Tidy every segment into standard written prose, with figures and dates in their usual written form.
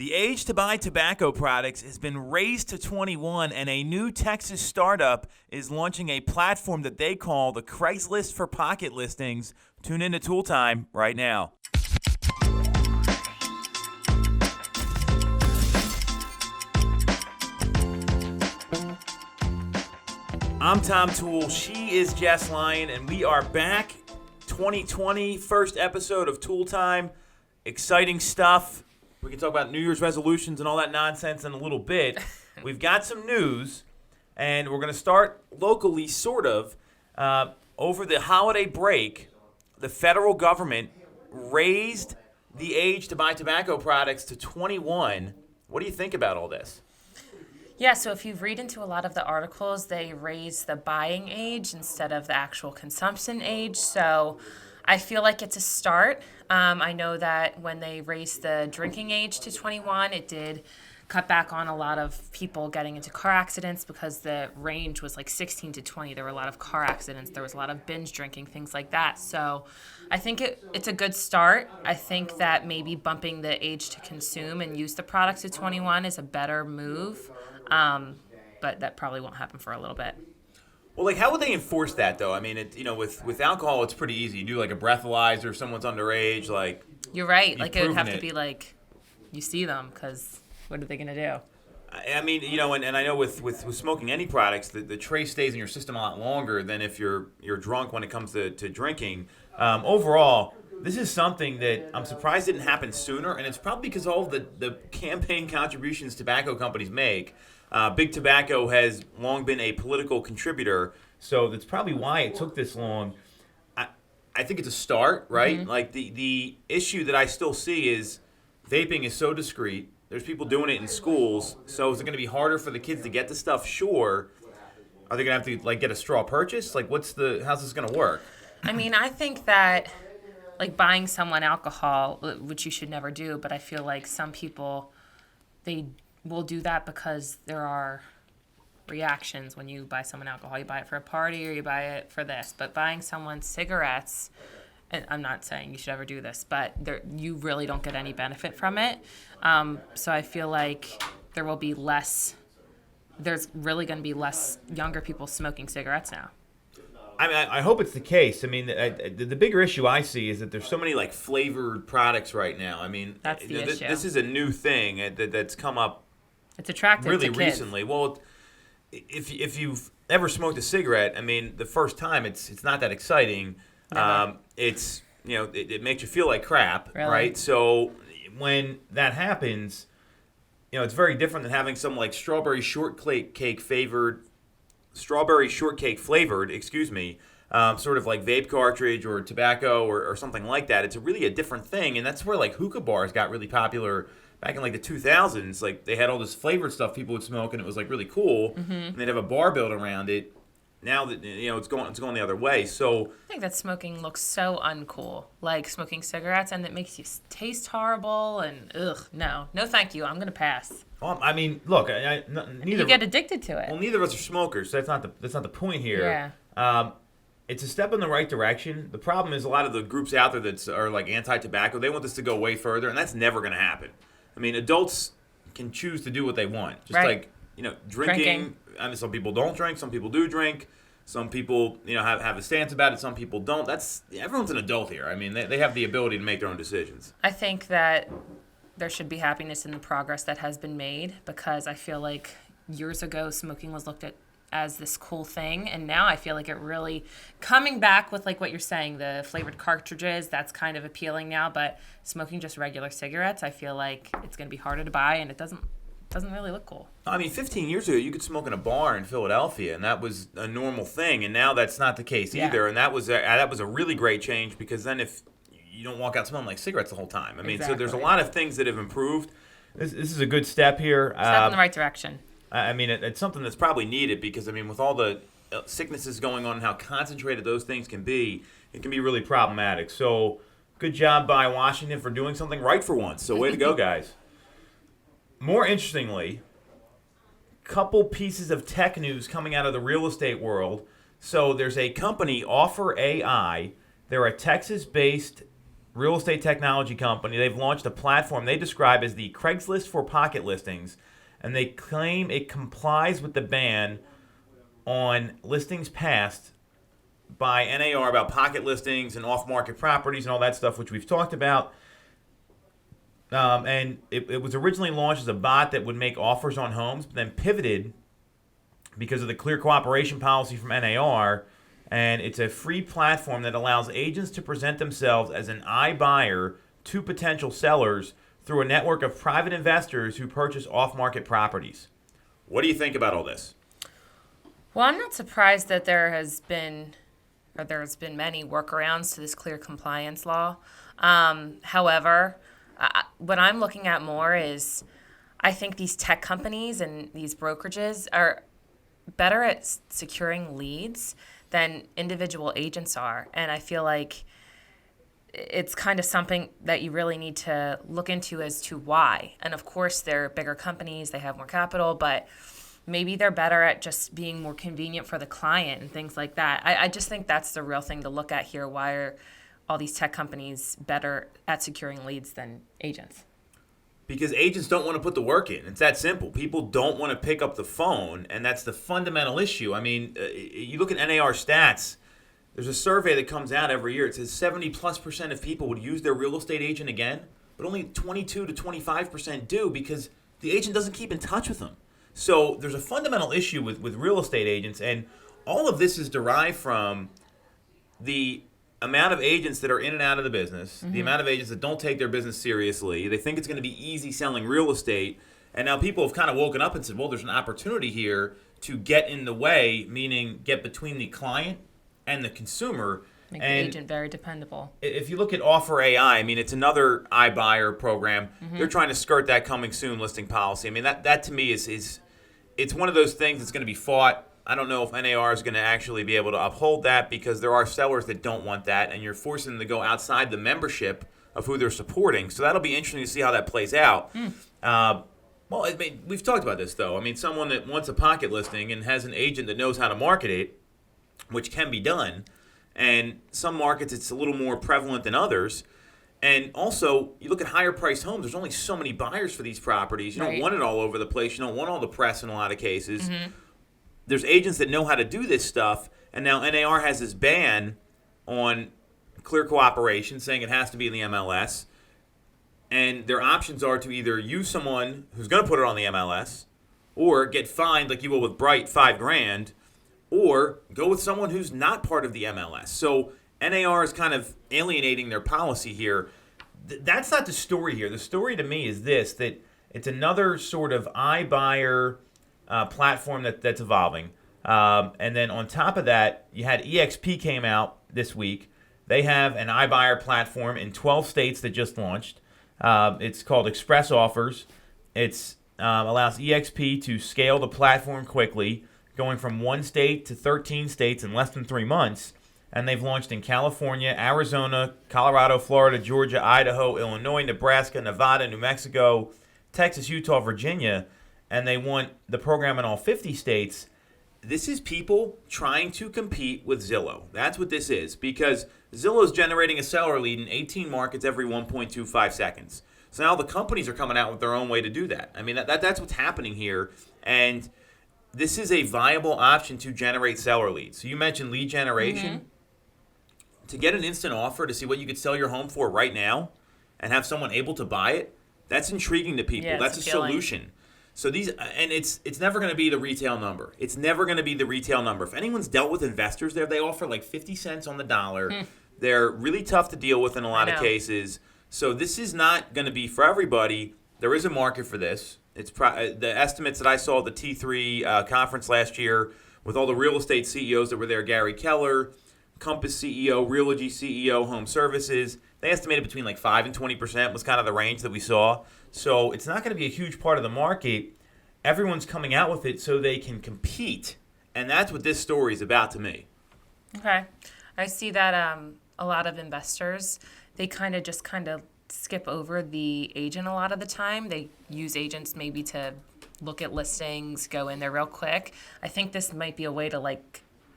The age to buy tobacco products has been raised to 21, and a new Texas startup is launching a platform that they call the Craigslist for pocket listings. Tune into Toole Time right now. I'm Tom Toole. She is Jess Lion, and we are back. 2020, first episode of Toole Time. Exciting stuff. We can talk about New Year's resolutions and all that nonsense in a little bit. We've got some news, and we're going to start locally, sort of. Over the holiday break, the federal government raised the age to buy tobacco products to 21. What do you think about all this? Yeah, so if you read into a lot of the articles, they raise the buying age instead of the actual consumption age. So I feel like it's a start. I know that when they raised the drinking age to 21, it did cut back on a lot of people getting into car accidents because the range was like 16 to 20. There were a lot of car accidents. There was a lot of binge drinking, things like that. So I think it's a good start. I think that maybe bumping the age to consume and use the product to 21 is a better move. But that probably won't happen for a little bit. Well, like, how would they enforce that, though? I mean, with alcohol, it's pretty easy. You do, like, a breathalyzer if someone's underage, like... You're right. Like, it would have to be, like, you see them, because what are they going to do? I mean, and I know with smoking any products, the trace stays in your system a lot longer than if you're drunk when it comes to drinking. Overall, this is something that I'm surprised didn't happen sooner, and it's probably because all of the campaign contributions tobacco companies make. Big Tobacco has long been a political contributor, so that's probably why it took this long. I think it's a start, right? Mm-hmm. Like, the issue that I still see is vaping is so discreet. There's people doing it in schools, so is it going to be harder for the kids to get the stuff? Sure. Are they going to have to, like, get a straw purchase? Like, how's this going to work? I mean, I think that, like, buying someone alcohol, which you should never do, but I feel like some people, they will do that because there are reactions when you buy someone alcohol. You buy it for a party or you buy it for this. But buying someone cigarettes, and I'm not saying you should ever do this, but you really don't get any benefit from it. So I feel like there's really going to be less younger people smoking cigarettes now. I mean, I hope it's the case. I mean, the bigger issue I see is that there's so many, like, flavored products right now. I mean, that's the issue. This is a new thing that's come up. It's attractive really to kids. Recently. Well, if you've ever smoked a cigarette, I mean, the first time it's not that exciting. It's it makes you feel like crap, really? Right? So when that happens, it's very different than having some, like, strawberry shortcake flavored, sort of like vape cartridge or tobacco or something like that. It's really a different thing, and that's where, like, hookah bars got really popular back in, like, the 2000s. Like, they had all this flavored stuff people would smoke, and it was, like, really cool. Mm-hmm. And they'd have a bar built around it. Now that it's going the other way. So I think that smoking looks so uncool, like smoking cigarettes, and it makes you taste horrible. And no, thank you. I'm gonna pass. Well, I mean, look, neither you get addicted to it. Well, neither of us are smokers, so that's not the point here. Yeah. It's a step in the right direction. The problem is a lot of the groups out there that are, like, anti-tobacco, they want this to go way further, and that's never going to happen. I mean, adults can choose to do what they want. Just right. Like, drinking. I mean, some people don't drink. Some people do drink. Some people, have a stance about it. Some people don't. Everyone's an adult here. I mean, they have the ability to make their own decisions. I think that there should be happiness in the progress that has been made, because I feel like years ago smoking was looked at as this cool thing, and now I feel like it really coming back with, like what you're saying, the flavored cartridges, that's kind of appealing now, but smoking just regular cigarettes, I feel like it's going to be harder to buy, and it doesn't really look cool. I mean, 15 years ago, you could smoke in a bar in Philadelphia, and that was a normal thing, and now that's not the case either, and that was a really great change, because then if you don't walk out smelling like cigarettes the whole time. I mean, exactly. So there's a lot of things that have improved. This is a good step here. Step in the right direction. I mean, it's something that's probably needed because, I mean, with all the sicknesses going on and how concentrated those things can be, it can be really problematic. So good job by Washington for doing something right for once. So way to go, guys. More interestingly, couple pieces of tech news coming out of the real estate world. So there's a company, Offer AI. They're a Texas-based real estate technology company. They've launched a platform they describe as the Craigslist for pocket listings, and they claim it complies with the ban on listings passed by NAR about pocket listings and off-market properties and all that stuff, which we've talked about. And it was originally launched as a bot that would make offers on homes, but then pivoted because of the clear cooperation policy from NAR. And it's a free platform that allows agents to present themselves as an iBuyer to potential sellers through a network of private investors who purchase off-market properties. What do you think about all this? Well, I'm not surprised that there's been many workarounds to this clear compliance law. However, what I'm looking at more is I think these tech companies and these brokerages are better at securing leads than individual agents are. And I feel like it's kind of something that you really need to look into as to why. And of course, they're bigger companies, they have more capital, but maybe they're better at just being more convenient for the client and things like that. I just think that's the real thing to look at here. Why are all these tech companies better at securing leads than agents? Because agents don't want to put the work in. It's that simple. People don't want to pick up the phone, and that's the fundamental issue. I mean, you look at NAR stats, there's a survey that comes out every year. It says 70+% of people would use their real estate agent again, but only 22 to 25% do because the agent doesn't keep in touch with them. So there's a fundamental issue with real estate agents, and all of this is derived from the amount of agents that are in and out of the business, the amount of agents that don't take their business seriously. They think it's going to be easy selling real estate, and now people have kind of woken up and said, well, there's an opportunity here to get in the way, meaning get between the client and the consumer. Make the agent very dependable. If you look at Offer AI, I mean, it's another iBuyer program. They're trying to skirt that coming soon listing policy. I mean, that to me is it's one of those things that's going to be fought. I don't know if NAR is going to actually be able to uphold that because there are sellers that don't want that, and you're forcing them to go outside the membership of who they're supporting. So that'll be interesting to see how that plays out. Well, I mean, we've talked about this, though. I mean, someone that wants a pocket listing and has an agent that knows how to market it, which can be done, and some markets it's a little more prevalent than others. And also, you look at higher priced homes, there's only so many buyers for these properties. You don't want it all over the place. You don't want all the press in a lot of cases. There's agents that know how to do this stuff, and now NAR has this ban on clear cooperation, saying it has to be in the MLS. And their options are to either use someone who's going to put it on the MLS, or get fined like you will with Bright $5,000, or go with someone who's not part of the MLS. So NAR is kind of alienating their policy here. That's not the story here. The story to me is this, that it's another sort of iBuyer platform that's evolving. And then on top of that, you had EXP came out this week. They have an iBuyer platform in 12 states that just launched. It's called Express Offers. It allows EXP to scale the platform quickly, going from 1 state to 13 states in less than 3 months. And they've launched in California, Arizona, Colorado, Florida, Georgia, Idaho, Illinois, Nebraska, Nevada, New Mexico, Texas, Utah, Virginia. And they want the program in all 50 states. This is people trying to compete with Zillow. That's what this is, because Zillow is generating a seller lead in 18 markets every 1.25 seconds. So now the companies are coming out with their own way to do that. I mean, that's what's happening here. And this is a viable option to generate seller leads. So you mentioned lead generation. To get an instant offer to see what you could sell your home for right now and have someone able to buy it, that's intriguing to people. Yeah, that's a solution. So these, and it's never going to be the retail number. It's never going to be the retail number. If anyone's dealt with investors there, they offer like 50 cents on the dollar. They're really tough to deal with in a lot of cases. So this is not going to be for everybody. There is a market for this. It's the estimates that I saw at the T3 conference last year with all the real estate CEOs that were there, Gary Keller, Compass CEO, Realogy CEO, Home Services, they estimated between like 5 and 20% was kind of the range that we saw. So it's not going to be a huge part of the market. Everyone's coming out with it so they can compete. And that's what this story is about to me. Okay. I see that a lot of investors, they kind of skip over the agent a lot of the time. They use agents maybe to look at listings, go in there real quick. I think this might be a way to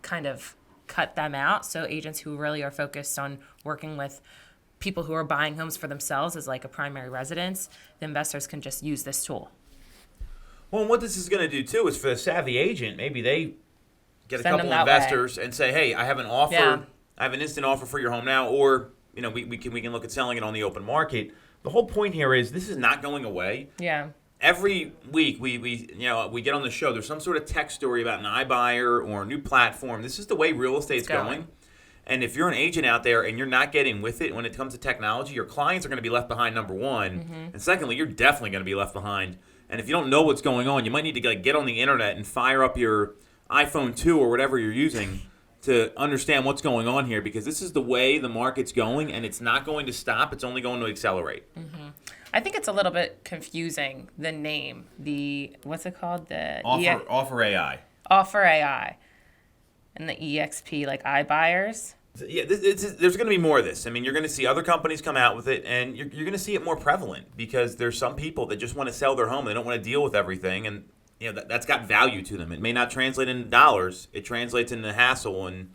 kind of cut them out. So agents who really are focused on working with people who are buying homes for themselves as like a primary residence, the investors can just use this tool. Well, and what this is going to do too is for the savvy agent, maybe they get a Send couple them that investors and say, "Hey, I have an offer. Yeah. I have an instant offer for your home now," or we can look at selling it on the open market. The whole point here is this is not going away. Yeah. Every week we get on the show. There's some sort of tech story about an iBuyer or a new platform. This is the way real estate's going. And if you're an agent out there and you're not getting with it when it comes to technology, your clients are going to be left behind, number one. Mm-hmm. And secondly, you're definitely going to be left behind. And if you don't know what's going on, you might need to get on the internet and fire up your iPhone 2 or whatever you're using to understand what's going on here, because this is the way the market's going, and it's not going to stop. It's only going to accelerate. Mm-hmm. I think it's a little bit confusing, the name. What's it called? The Offer AI. Offer AI. And the EXP, like iBuyers. Yeah, there's going to be more of this. I mean, you're going to see other companies come out with it, and you're going to see it more prevalent because there's some people that just want to sell their home. They don't want to deal with everything, and that's got value to them. It may not translate into dollars. It translates into hassle and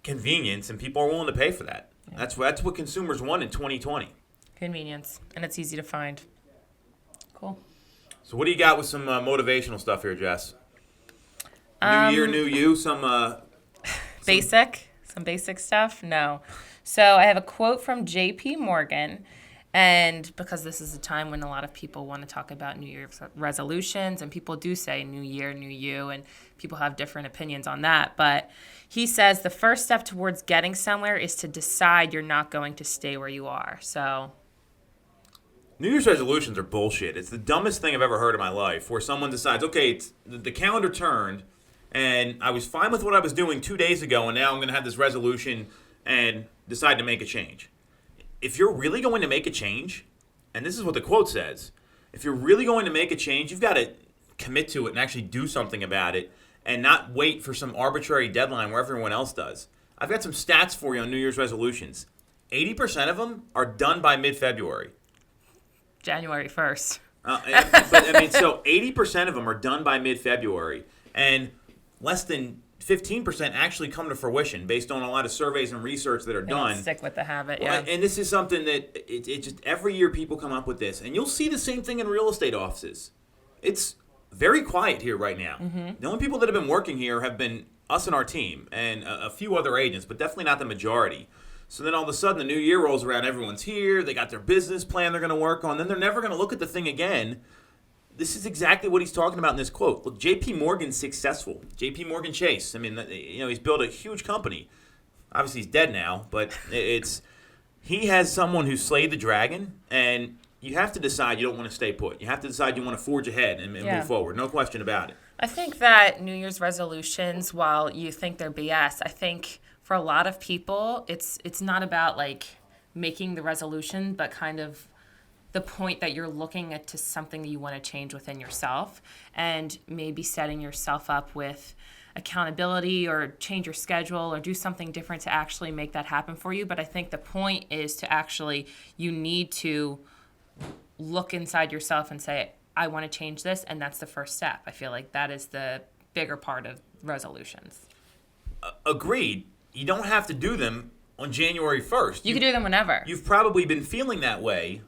convenience, and people are willing to pay for that. Yeah. That's what consumers want in 2020. Convenience, and it's easy to find. Cool. So what do you got with some motivational stuff here, Jess? New year, new you, some basic stuff? No. So I have a quote from J.P. Morgan, and because this is a time when a lot of people want to talk about New Year's resolutions, and people do say New Year, New You, and people have different opinions on that, but he says the first step towards getting somewhere is to decide you're not going to stay where you are. So New Year's resolutions are bullshit. It's the dumbest thing I've ever heard in my life, where someone decides, okay, it's the calendar turned, and I was fine with what I was doing 2 days ago, and now I'm going to have this resolution and decide to make a change. If you're really going to make a change, and this is what the quote says, if you're really going to make a change, you've got to commit to it and actually do something about it and not wait for some arbitrary deadline where everyone else does. I've got some stats for you on New Year's resolutions. 80% of them are done by mid-February. January 1st. So 80% of them are done by mid-February, and less than 15% actually come to fruition based on a lot of surveys and research that are done. Stick with the habit, yeah. And this is something that it just every year people come up with this, and you'll see the same thing in real estate offices. It's very quiet here right now. Mm-hmm. The only people that have been working here have been us and our team and a few other agents, but definitely not the majority. So then all of a sudden the new year rolls around, everyone's here, they got their business plan they're going to work on, then they're never going to look at the thing again. This is exactly what he's talking about in this quote. Look, J.P. Morgan's successful. J.P. Morgan Chase. I mean, he's built a huge company. Obviously, he's dead now, but he has someone who slayed the dragon, and you have to decide you don't want to stay put. You have to decide you want to forge ahead and move forward. No question about it. I think that New Year's resolutions, while you think they're BS, I think for a lot of people, it's not about like making the resolution, but kind of the point that you're looking at to something that you want to change within yourself, and maybe setting yourself up with accountability or change your schedule or do something different to actually make that happen for you. But I think the point is to actually, you need to look inside yourself and say, I want to change this, and that's the first step. I feel like that is the bigger part of resolutions. Agreed. You don't have to do them on January 1st. You can do them whenever. You've probably been feeling that way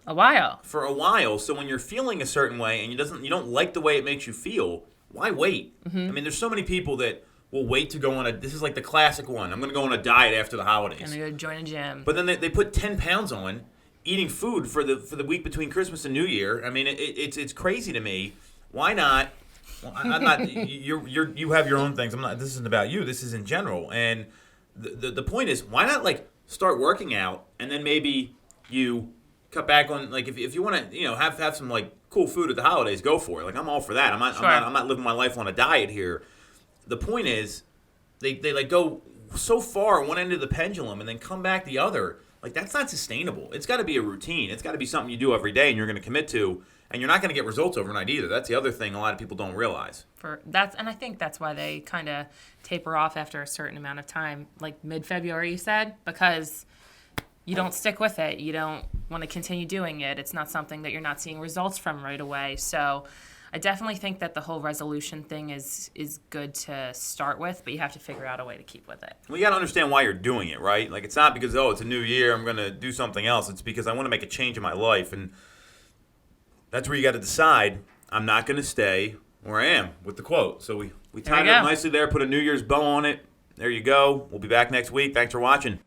for a while. So when you're feeling a certain way and you don't like the way it makes you feel, why wait? Mm-hmm. I mean, there's so many people that will wait to go on this is like the classic one. I'm going to go on a diet after the holidays. I'm going to go join a gym. But then they put 10 pounds on eating food for the week between Christmas and New Year. I mean, it's crazy to me. Why not? Well, I'm not. You have your own things. I'm not. This isn't about you. This is in general. And the point is, why not like start working out and then maybe you cut back on like if you want to have some like cool food at the holidays, go for it. Like I'm all for that. I'm not living my life on a diet here. The point is, they like go so far one end of the pendulum and then come back the other. Like that's not sustainable. It's got to be a routine. It's got to be something you do every day and you're going to commit to. And you're not going to get results overnight either. That's the other thing a lot of people don't realize. And I think that's why they kind of taper off after a certain amount of time, like mid-February, you said, because you don't stick with it. You don't want to continue doing it. It's not something that you're not seeing results from right away. So I definitely think that the whole resolution thing is good to start with, but you have to figure out a way to keep with it. Well, you got to understand why you're doing it, right? Like, it's not because, oh, it's a new year, I'm going to do something else. It's because I want to make a change in my life. And that's where you got to decide, I'm not going to stay where I am with the quote. So we tied it up nicely there, put a New Year's bow on it. There you go. We'll be back next week. Thanks for watching.